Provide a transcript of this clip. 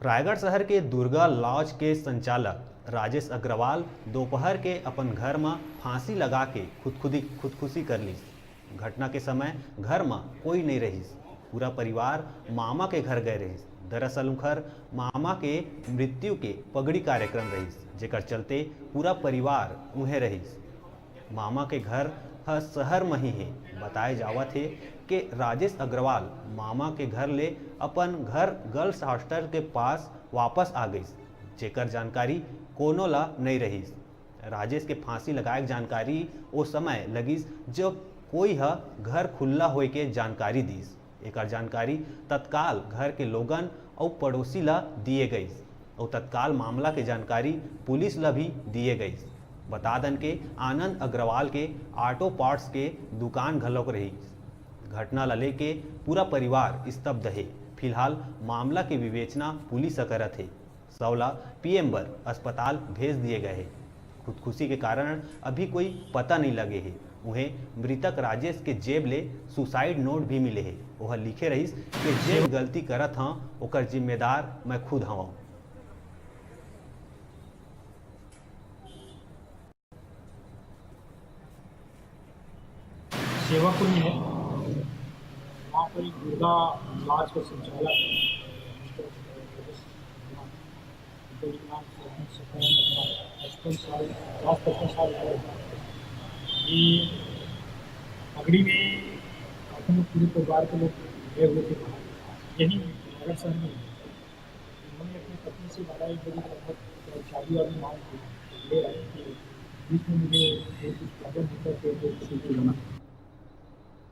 रायगढ़ शहर के दुर्गा लॉज के संचालक राजेश अग्रवाल दोपहर के अपन घर में फांसी लगा के खुदकुशी कर ली। घटना के समय घर में कोई नहीं रहीस। पूरा परिवार मामा के घर गए रहीस। दरअसल उखर मामा के मृत्यु के पगड़ी कार्यक्रम रहीस, जेकर चलते पूरा परिवार उहे रहीस। मामा के घर शहर में ही है। बताए जावत है कि राजेश अग्रवाल मामा के घर ले अपन घर गर्ल्स हॉस्टल के पास वापस आ गई, जेकर जानकारी कोनो ला नहीं रहीस। राजेश के फांसी लगाए जानकारी ओ समय लगिस जब कोई घर खुला होए के जानकारी दीस। एकर जानकारी तत्काल घर के लोगन और पड़ोसी ला दिए गई और तत्काल मामला के जानकारी पुलिस ला भी दिए गई। बता दन के आनंद अग्रवाल के ऑटो पार्ट्स के दुकान घलोक रही। घटना ला लेके पूरा परिवार स्तब्ध है। फिलहाल मामला की विवेचना पुलिस करत है। सौला पीएमबर अस्पताल भेज दिए गए हैं। खुदकुशी के कारण अभी कोई पता नहीं लगे है। उन्हें मृतक राजेश के जेब ले सुसाइड नोट भी मिले है। वह लिखे रहीस कि जे गलती करत हाँ ओकर जिम्मेदार मैं खुद हूँ। सेवापुर में है, वहाँ पर एक दुर्गा लॉज का संचालक है। पचपन साल ये पगड़ी में अपने पूरे परिवार के लोग गए हुए थे। यही नगर शहर में उन्होंने अपनी पत्नी से 12-1 बजे लगभग शादी वाली मांग की ले आए कि बीच में मुझे कुछ प्रॉब्लम होता है तो